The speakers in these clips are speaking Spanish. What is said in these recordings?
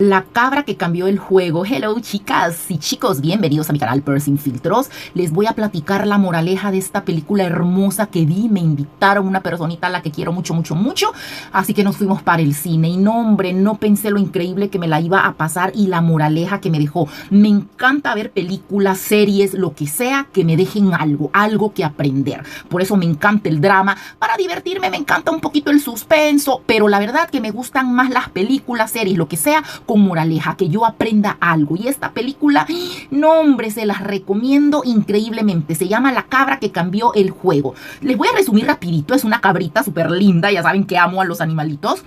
La cabra que cambió el juego. Hello chicas y chicos, bienvenidos a mi canal Pearl Sin Filtros. Les voy a platicar la moraleja de esta película hermosa que vi. Me invitaron una personita a la que quiero mucho, mucho, mucho. Así que nos fuimos para el cine. Y no, hombre, no pensé lo increíble que me la iba a pasar y la moraleja que me dejó. Me encanta ver películas, series, lo que sea que me dejen algo que aprender. Por eso me encanta el drama. Para divertirme me encanta un poquito el suspenso, pero la verdad que me gustan más las películas, series, lo que sea, con moraleja, que yo aprenda algo. Y esta película, no hombre, se las recomiendo increíblemente. Se llama La cabra que cambió el juego. Les voy a resumir rapidito. Es una cabrita súper linda, ya saben que amo a los animalitos,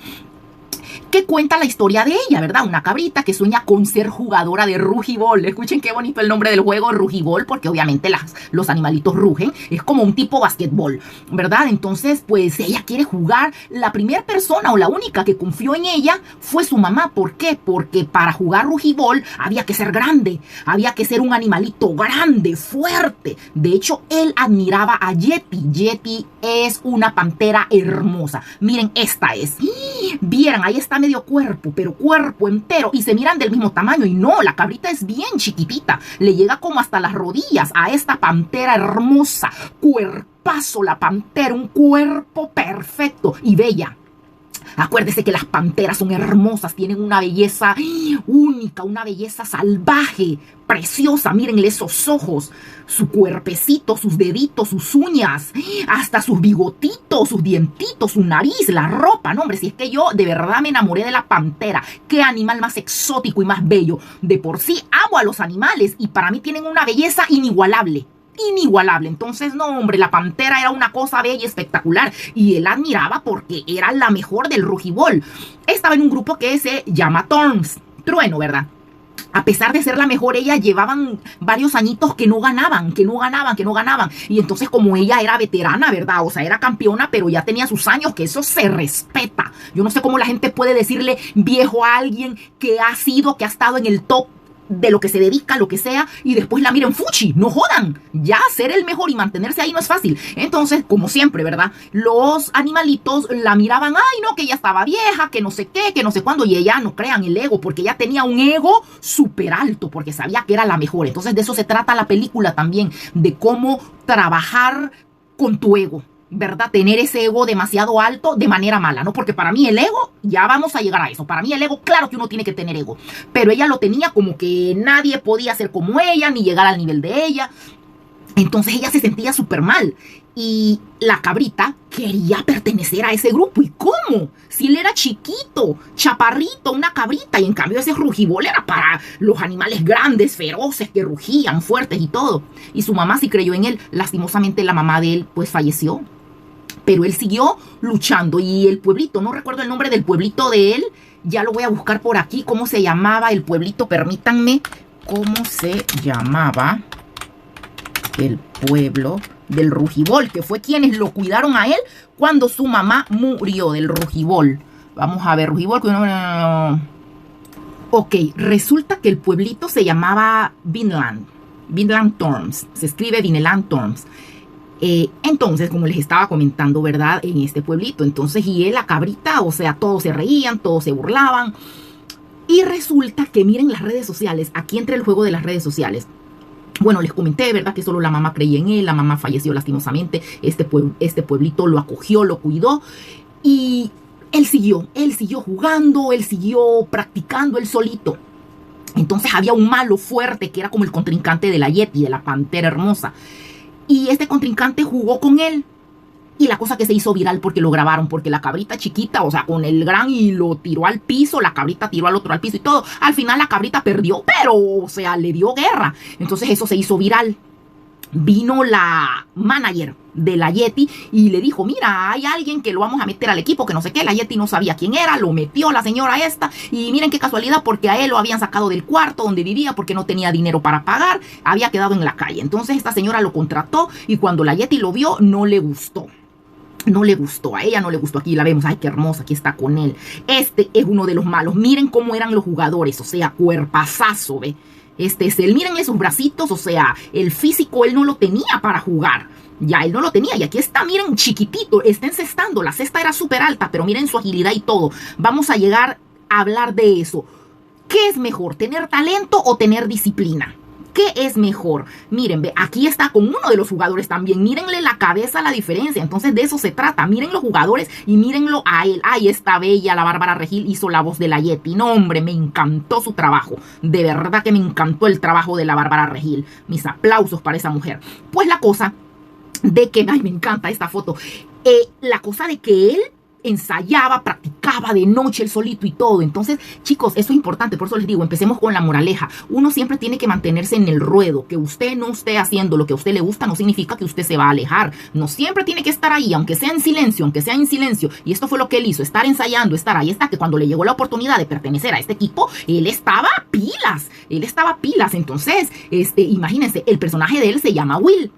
que cuenta la historia de ella, ¿verdad? Una cabrita que sueña con ser jugadora de rugibol. Escuchen qué bonito el nombre del juego, rugibol, porque obviamente los animalitos rugen. Es como un tipo basquetbol, ¿verdad? Entonces, pues ella quiere jugar. La primera persona o la única que confió en ella fue su mamá. ¿Por qué? Porque para jugar rugibol había que ser grande. Había que ser un animalito grande, fuerte. De hecho, él admiraba a Yeti. Yeti es una pantera hermosa. Miren, esta es. Vieran, ahí está medio cuerpo, pero cuerpo entero, y se miran del mismo tamaño. Y no, la cabrita es bien chiquitita, le llega como hasta las rodillas a esta pantera hermosa. Cuerpazo la pantera, un cuerpo perfecto y bella. Acuérdese que las panteras son hermosas, tienen una belleza única, una belleza salvaje, preciosa. Mírenle esos ojos, su cuerpecito, sus deditos, sus uñas, hasta sus bigotitos, sus dientitos, su nariz, la ropa. No, hombre, si es que yo de verdad me enamoré de la pantera. Qué animal más exótico y más bello. De por sí amo a los animales y para mí tienen una belleza inigualable. Inigualable. Entonces, no, hombre, la pantera era una cosa bella y espectacular y él admiraba porque era la mejor del rugibol. Estaba en un grupo que se llama Thorns, Trueno, ¿verdad? A pesar de ser la mejor, ella llevaban varios añitos que no ganaban. Y entonces, como ella era veterana, ¿verdad? O sea, era campeona, pero ya tenía sus años, que eso se respeta. Yo no sé cómo la gente puede decirle viejo a alguien que ha estado en el top de lo que se dedica, lo que sea, y después la miren fuchi. No jodan, ya ser el mejor y mantenerse ahí no es fácil. Entonces, como siempre, ¿verdad? Los animalitos la miraban, ay no, que ella estaba vieja, que no sé qué, que no sé cuándo, y ella, no crean, el ego, porque ella tenía un ego súper alto, porque sabía que era la mejor. Entonces de eso se trata la película también, de cómo trabajar con tu ego, ¿verdad? Tener ese ego demasiado alto de manera mala, ¿no? Porque para mí el ego, ya vamos a llegar a eso. Para mí el ego, claro que uno tiene que tener ego, pero ella lo tenía como que nadie podía ser como ella, ni llegar al nivel de ella. Entonces ella se sentía súper mal. Y la cabrita quería pertenecer a ese grupo. ¿Y cómo? Si él era chiquito, chaparrito, una cabrita. Y en cambio ese rugibol era para los animales grandes, feroces, que rugían, fuertes y todo. Y su mamá sí creyó en él. Lastimosamente la mamá de él pues falleció. Pero él siguió luchando. Y el pueblito, no recuerdo el nombre del pueblito de él. Ya lo voy a buscar por aquí. ¿Cómo se llamaba el pueblito? Permítanme. ¿Cómo se llamaba el pueblo del rugibol? Que fue quienes lo cuidaron a él cuando su mamá murió, del rugibol. Vamos a ver, rugibol. Ok, resulta que el pueblito se llamaba Vinland. Vinland Thorns. Se escribe Vinland Thorns. Entonces, como les estaba comentando, ¿verdad? En este pueblito. Entonces, y él, la cabrita, o sea, todos se reían, todos se burlaban. Y resulta que miren las redes sociales. Aquí entra el juego de las redes sociales. Bueno, les comenté, ¿verdad? Que solo la mamá creía en él. La mamá falleció lastimosamente. Este pueblito lo acogió, lo cuidó. Y él siguió jugando, él siguió practicando él solito. Entonces había un malo fuerte que era como el contrincante de la Yeti, de la pantera hermosa. Y este contrincante jugó con él. Y la cosa que se hizo viral porque lo grabaron, porque la cabrita chiquita, o sea, con el gran y lo tiró al piso, la cabrita tiró al otro al piso y todo. Al final la cabrita perdió, pero, o sea, le dio guerra. Entonces eso se hizo viral. Vino la manager de la Yeti y le dijo, mira, hay alguien que lo vamos a meter al equipo, que no sé qué. La Yeti no sabía quién era, lo metió la señora esta. Y miren qué casualidad, porque a él lo habían sacado del cuarto donde vivía porque no tenía dinero para pagar. Había quedado en la calle. Entonces esta señora lo contrató y cuando la Yeti lo vio, no le gustó. No le gustó, a ella no le gustó. Aquí la vemos, ay, qué hermosa, aquí está con él. Este es uno de los malos. Miren cómo eran los jugadores, o sea, cuerpazazo, ¿ve? Este es él, miren esos bracitos, o sea, el físico él no lo tenía para jugar. Ya él no lo tenía. Y aquí está, miren, chiquitito, está encestando. La cesta era súper alta, pero miren su agilidad y todo. Vamos a llegar a hablar de eso. ¿Qué es mejor, tener talento o tener disciplina? ¿Qué es mejor? Miren, ve, aquí está con uno de los jugadores también. Mírenle la cabeza, la diferencia. Entonces de eso se trata. Miren los jugadores y mírenlo a él. Ay, esta bella, la Bárbara Regil, hizo la voz de la Yeti. No, hombre, me encantó su trabajo. De verdad que me encantó el trabajo de la Bárbara Regil. Mis aplausos para esa mujer. Pues la cosa de que, ay, me encanta esta foto. La cosa de que él ensayaba, practicaba de noche el solito y todo. Entonces, chicos, eso es importante. Por eso les digo, empecemos con la moraleja. Uno siempre tiene que mantenerse en el ruedo. Que usted no esté haciendo lo que a usted le gusta no significa que usted se va a alejar. No siempre tiene que estar ahí, aunque sea en silencio, aunque sea en silencio. Y esto fue lo que él hizo, estar ensayando, estar ahí. Está que cuando le llegó la oportunidad de pertenecer a este equipo, él estaba pilas. Él estaba pilas. Entonces, imagínense, el personaje de él se llama Will.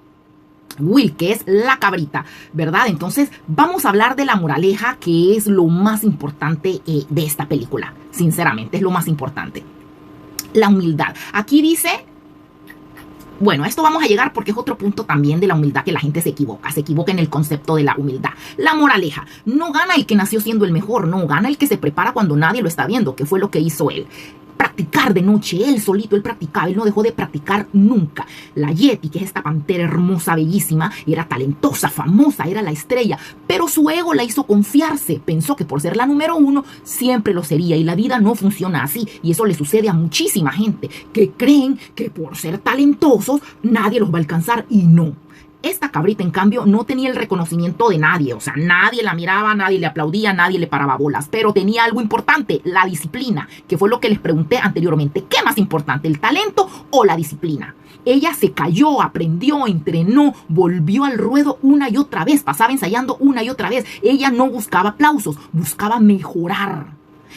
Will, que es la cabrita, ¿verdad? Entonces vamos a hablar de la moraleja, que es lo más importante de esta película. Sinceramente, es lo más importante. La humildad. Aquí dice, bueno, a esto vamos a llegar porque es otro punto también de la humildad que la gente se equivoca en el concepto de la humildad. La moraleja, no gana el que nació siendo el mejor, no, gana el que se prepara cuando nadie lo está viendo, que fue lo que hizo él. Practicar de noche, él solito, él practicaba, él no dejó de practicar nunca. La Yeti, que es esta pantera hermosa, bellísima, era talentosa, famosa, era la estrella, pero su ego la hizo confiarse, pensó que por ser la número uno siempre lo sería, y la vida no funciona así, y eso le sucede a muchísima gente, que creen que por ser talentosos nadie los va a alcanzar, y no. Esta cabrita, en cambio, no tenía el reconocimiento de nadie. O sea, nadie la miraba, nadie le aplaudía, nadie le paraba bolas. Pero tenía algo importante, la disciplina, que fue lo que les pregunté anteriormente. ¿Qué más importante, el talento o la disciplina? Ella se cayó, aprendió, entrenó, volvió al ruedo una y otra vez. Pasaba ensayando una y otra vez. Ella no buscaba aplausos, buscaba mejorar.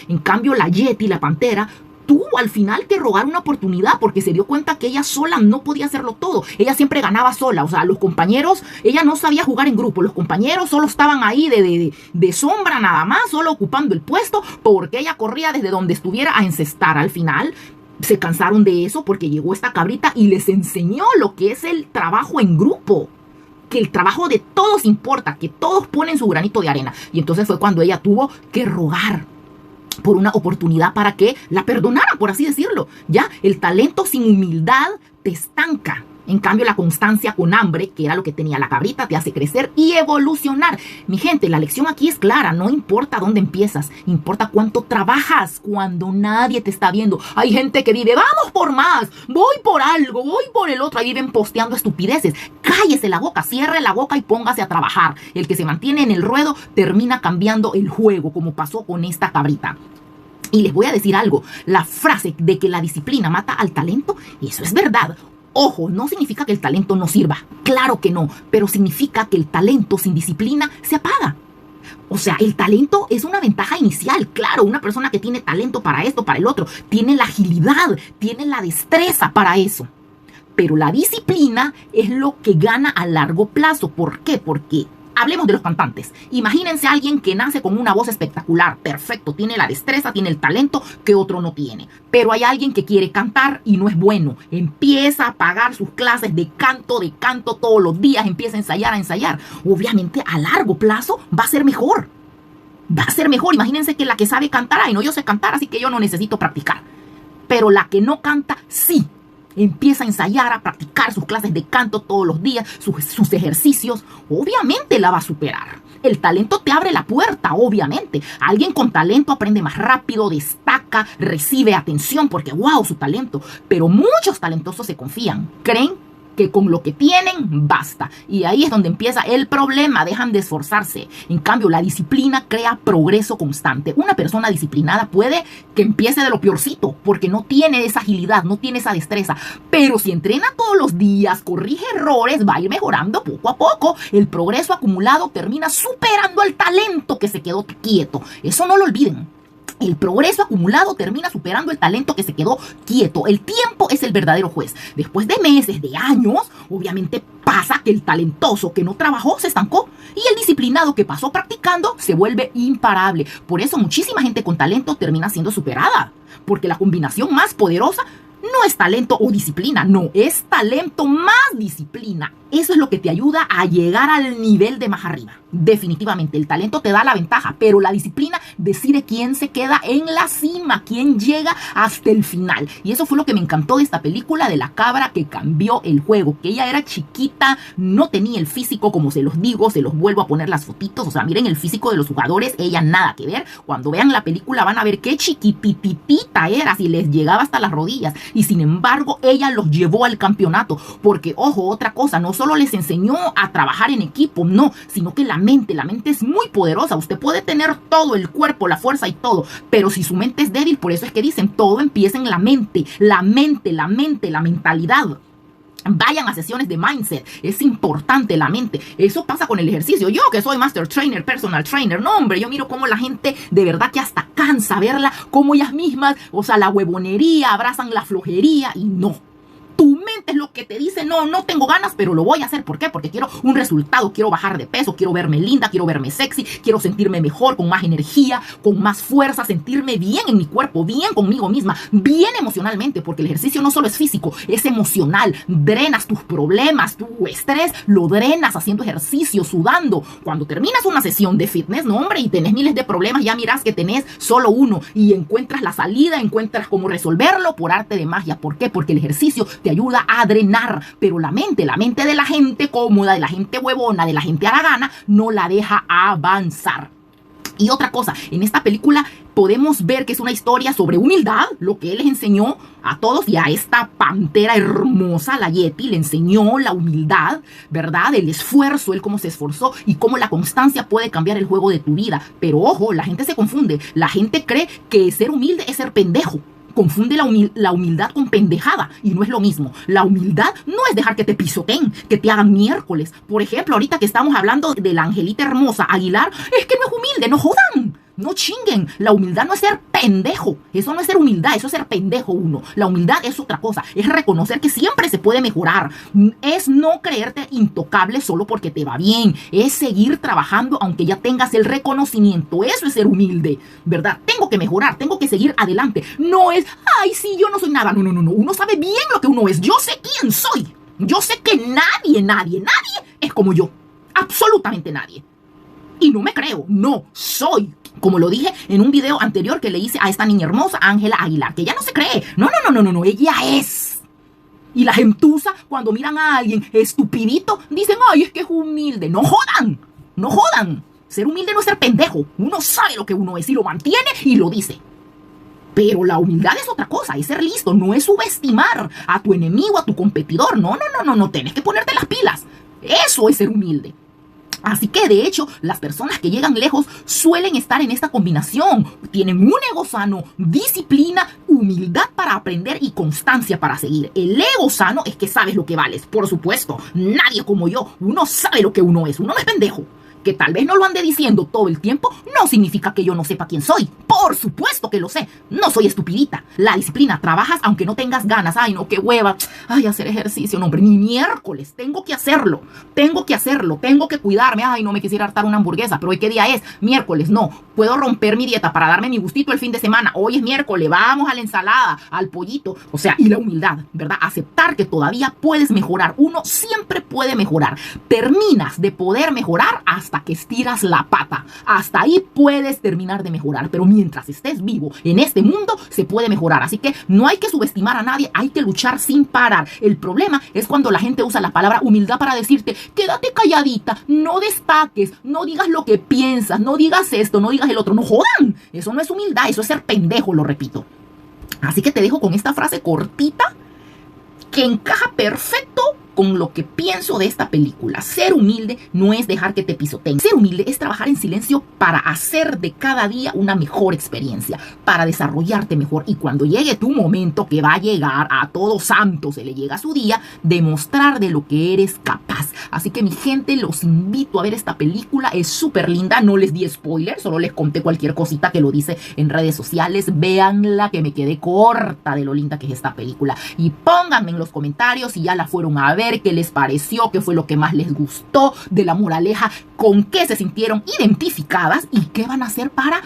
En cambio, la Yeti, la pantera, tuvo al final que rogar una oportunidad porque se dio cuenta que ella sola no podía hacerlo todo. Ella siempre ganaba sola, o sea, los compañeros, ella no sabía jugar en grupo, los compañeros solo estaban ahí de sombra nada más, solo ocupando el puesto porque ella corría desde donde estuviera a encestar. Al final se cansaron de eso porque llegó esta cabrita y les enseñó lo que es el trabajo en grupo. Que el trabajo de todos importa, que todos ponen su granito de arena. Y entonces fue cuando ella tuvo que rogar por una oportunidad para que la perdonaran, por así decirlo. Ya, el talento sin humildad te estanca. En cambio, la constancia con hambre, que era lo que tenía la cabrita, te hace crecer y evolucionar. Mi gente, la lección aquí es clara. No importa dónde empiezas, importa cuánto trabajas cuando nadie te está viendo. Hay gente que vive, vamos por más, voy por algo, voy por el otro. Ahí viven posteando estupideces. Cállese la boca, cierre la boca y póngase a trabajar. El que se mantiene en el ruedo termina cambiando el juego, como pasó con esta cabrita. Y les voy a decir algo, la frase de que la disciplina mata al talento, eso es verdad. Ojo, no significa que el talento no sirva, claro que no, pero significa que el talento sin disciplina se apaga. O sea, el talento es una ventaja inicial, claro, una persona que tiene talento para esto, para el otro, tiene la agilidad, tiene la destreza para eso. Pero la disciplina es lo que gana a largo plazo. ¿Por qué? Porque hablemos de los cantantes. Imagínense a alguien que nace con una voz espectacular, perfecto, tiene la destreza, tiene el talento que otro no tiene. Pero hay alguien que quiere cantar y no es bueno. Empieza a pagar sus clases de canto todos los días, empieza a ensayar. Obviamente a largo plazo va a ser mejor. Va a ser mejor. Imagínense que la que sabe cantar, ay no, yo sé cantar, así que yo no necesito practicar. Pero la que no canta, sí. Empieza a ensayar, a practicar sus clases de canto todos los días, sus ejercicios, obviamente la va a superar. El talento te abre la puerta, obviamente. Alguien con talento aprende más rápido, destaca, recibe atención porque wow, su talento. Pero muchos talentosos se confían, creen que con lo que tienen basta. Y ahí es donde empieza el problema, dejan de esforzarse. En cambio, la disciplina crea progreso constante. Una persona disciplinada puede que empiece de lo peorcito, porque no tiene esa agilidad, no tiene esa destreza. Pero si entrena todos los días, corrige errores, va a ir mejorando poco a poco. El progreso acumulado termina superando al talento que se quedó quieto. Eso no lo olviden. El progreso acumulado termina superando el talento que se quedó quieto. El tiempo es el verdadero juez. Después de meses, de años, obviamente pasa que el talentoso que no trabajó se estancó y el disciplinado que pasó practicando se vuelve imparable. Por eso muchísima gente con talento termina siendo superada, porque la combinación más poderosa no No es talento o disciplina, no, es talento más disciplina. Eso es lo que te ayuda a llegar al nivel de más arriba. Definitivamente, el talento te da la ventaja, pero la disciplina decide quién se queda en la cima, quién llega hasta el final. Y eso fue lo que me encantó de esta película de la cabra que cambió el juego, que ella era chiquita, no tenía el físico, como se los digo, se los vuelvo a poner las fotitos, o sea, miren el físico de los jugadores, ella nada que ver. Cuando vean la película van a ver qué chiquititita era, si les llegaba hasta las rodillas, y sin embargo ella los llevó al campeonato, porque ojo, otra cosa, no solo les enseñó a trabajar en equipo, no, sino que la mente es muy poderosa. Usted puede tener todo el cuerpo, la fuerza y todo, pero si su mente es débil, por eso es que dicen, todo empieza en la mente, la mentalidad. Vayan a sesiones de mindset, es importante la mente. Eso pasa con el ejercicio. Yo que soy master trainer, personal trainer, no hombre, yo miro cómo la gente de verdad que hasta cansa verla, cómo ellas mismas, o sea, la huevonería, abrazan la flojería y no. Tu mente es lo que te dice, no tengo ganas, pero lo voy a hacer. ¿Por qué? Porque quiero un resultado, quiero bajar de peso, quiero verme linda, quiero verme sexy, quiero sentirme mejor, con más energía, con más fuerza, sentirme bien en mi cuerpo, bien conmigo misma, bien emocionalmente, porque el ejercicio no solo es físico, es emocional. Drenas tus problemas, tu estrés, lo drenas haciendo ejercicio, sudando. Cuando terminas una sesión de fitness, no hombre, y tenés miles de problemas, ya mirás que tenés solo uno y encuentras la salida, encuentras cómo resolverlo por arte de magia. ¿Por qué? Porque el ejercicio te ayuda a drenar, pero la mente de la gente cómoda, de la gente huevona, de la gente haragana, no la deja avanzar. Y otra cosa, en esta película podemos ver que es una historia sobre humildad, lo que él les enseñó a todos y a esta pantera hermosa, la Yeti, le enseñó la humildad, ¿verdad? El esfuerzo, él cómo se esforzó y cómo la constancia puede cambiar el juego de tu vida. Pero ojo, la gente se confunde, la gente cree que ser humilde es ser pendejo. Confunde la humildad con pendejada y no es lo mismo. La humildad no es dejar que te pisoteen, que te hagan miércoles. Por ejemplo, ahorita que estamos hablando de la angelita hermosa Aguilar, es que no es humilde, no jodan. No chinguen, la humildad no es ser pendejo, eso no es ser humildad, eso es ser pendejo uno. La humildad es otra cosa, es reconocer que siempre se puede mejorar, es no creerte intocable solo porque te va bien, es seguir trabajando aunque ya tengas el reconocimiento, eso es ser humilde, ¿verdad? Tengo que mejorar, tengo que seguir adelante, no es, ay sí, yo no soy nada, no, uno sabe bien lo que uno es, yo sé quién soy, yo sé que nadie es como yo, absolutamente nadie. Y no me creo, no, soy. Como lo dije en un video anterior que le hice a esta niña hermosa, Ángela Aguilar, que ella no se cree. No, ella es. Y la gentuza, cuando miran a alguien estupidito, dicen, ay, es que es humilde. No jodan, no jodan. Ser humilde no es ser pendejo. Uno sabe lo que uno es y lo mantiene y lo dice. Pero la humildad es otra cosa, es ser listo, no es subestimar a tu enemigo, a tu competidor. No, tienes que ponerte las pilas. Eso es ser humilde. Así que de hecho las personas que llegan lejos suelen estar en esta combinación. Tienen un ego sano, disciplina, humildad para aprender y constancia para seguir. El ego sano es que sabes lo que vales. Por supuesto, nadie como yo, uno sabe lo que uno es, uno no es pendejo. Que tal vez no lo ande diciendo todo el tiempo, no significa que yo no sepa quién soy. Por supuesto que lo sé. No soy estupidita. La disciplina, trabajas aunque no tengas ganas. Ay, no, qué hueva. Ay, hacer ejercicio. No, hombre, ni miércoles. Tengo que hacerlo. Tengo que cuidarme. Ay, no me quisiera hartar una hamburguesa. Pero hoy, ¿qué día es? Miércoles. No. Puedo romper mi dieta para darme mi gustito el fin de semana. Hoy es miércoles. Vamos a la ensalada, al pollito. O sea, y la humildad, ¿verdad? Aceptar que todavía puedes mejorar. Uno siempre puede mejorar. Terminas de poder mejorar hasta que estiras la pata. Hasta ahí puedes terminar de mejorar, pero mientras estés vivo en este mundo se puede mejorar, así que no hay que subestimar a nadie, hay que luchar sin parar. El problema es cuando la gente usa la palabra humildad para decirte, quédate calladita, no destaques, no digas lo que piensas, no digas esto, no digas el otro, no jodan, eso no es humildad, eso es ser pendejo, lo repito. Así que te dejo con esta frase cortita que encaja perfecto con lo que pienso de esta película. Ser humilde no es dejar que te pisoteen. Ser humilde es trabajar en silencio para hacer de cada día una mejor experiencia, para desarrollarte mejor. Y cuando llegue tu momento, que va a llegar, a todo santo se le llega su día, demostrar de lo que eres capaz. Así que mi gente, los invito a ver esta película. Es súper linda. No les di spoiler, solo les conté cualquier cosita que lo dice en redes sociales. Véanla, que me quedé corta de lo linda que es esta película. Y pónganme en los comentarios si ya la fueron a ver, qué les pareció, qué fue lo que más les gustó de la moraleja, con qué se sintieron identificadas y qué van a hacer para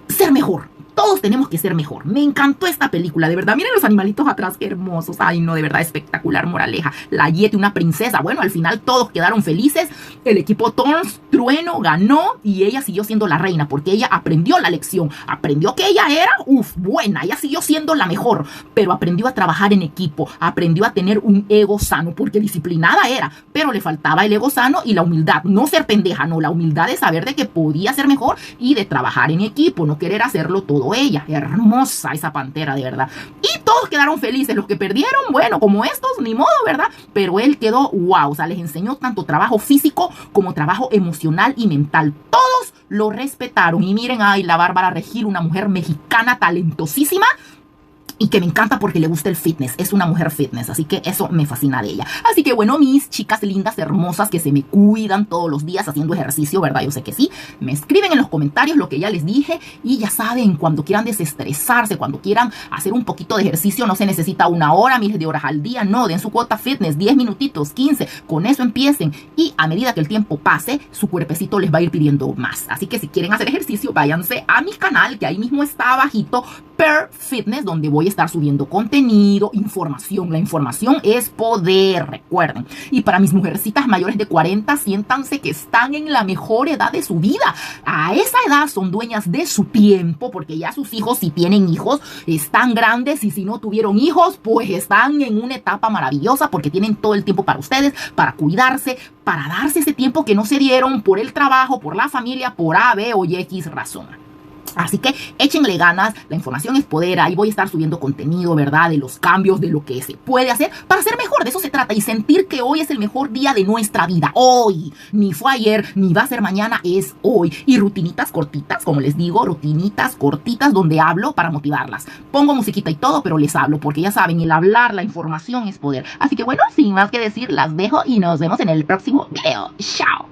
ser mejor. Todos tenemos que ser mejor. Me encantó esta película, de verdad. Miren los animalitos atrás, qué hermosos. Ay, no, de verdad, espectacular moraleja. La Yeti, una princesa. Bueno, al final todos quedaron felices. El equipo Thorns, Trueno, ganó y ella siguió siendo la reina porque ella aprendió la lección. Aprendió que ella era, buena. Ella siguió siendo la mejor, pero aprendió a trabajar en equipo. Aprendió a tener un ego sano porque disciplinada era, pero le faltaba el ego sano y la humildad. No ser pendeja, no. La humildad de saber de que podía ser mejor y de trabajar en equipo, no querer hacerlo todo ella. Hermosa esa pantera, de verdad. Y todos quedaron felices. Los que perdieron, bueno, como estos, ni modo, ¿verdad? Pero él quedó wow. O sea, les enseñó tanto trabajo físico como trabajo emocional y mental. Todos lo respetaron. Y miren, ay, la Bárbara Regil, una mujer mexicana talentosísima y que me encanta porque le gusta el fitness. Es una mujer fitness, así que eso me fascina de ella. Así que bueno, mis chicas lindas, hermosas, que se me cuidan todos los días haciendo ejercicio, ¿verdad? Yo sé que sí. Me escriben en los comentarios lo que ya les dije y ya saben, cuando quieran desestresarse, cuando quieran hacer un poquito de ejercicio, no se necesita 1 hora, miles de horas al día, no, den su cuota fitness, 10 minutitos, 15, con eso empiecen y a medida que el tiempo pase, su cuerpecito les va a ir pidiendo más. Así que si quieren hacer ejercicio, váyanse a mi canal, que ahí mismo está abajito, Per Fitness, donde voy a estar subiendo contenido, información. La información es poder, recuerden. Y para mis mujercitas mayores de 40, siéntanse que están en la mejor edad de su vida. A esa edad son dueñas de su tiempo, porque ya sus hijos, si tienen hijos, están grandes, y si no tuvieron hijos, pues están en una etapa maravillosa, porque tienen todo el tiempo para ustedes, para cuidarse, para darse ese tiempo que no se dieron por el trabajo, por la familia, por A, B o Y, X razón. Así que échenle ganas, la información es poder, ahí voy a estar subiendo contenido, ¿verdad? De los cambios, de lo que se puede hacer para ser mejor, de eso se trata, y sentir que hoy es el mejor día de nuestra vida, hoy, ni fue ayer, ni va a ser mañana, es hoy, y rutinitas cortitas, como les digo, rutinitas cortitas donde hablo para motivarlas, pongo musiquita y todo, pero les hablo, porque ya saben, el hablar, la información es poder, así que bueno, sin más que decir, las dejo y nos vemos en el próximo video, chao.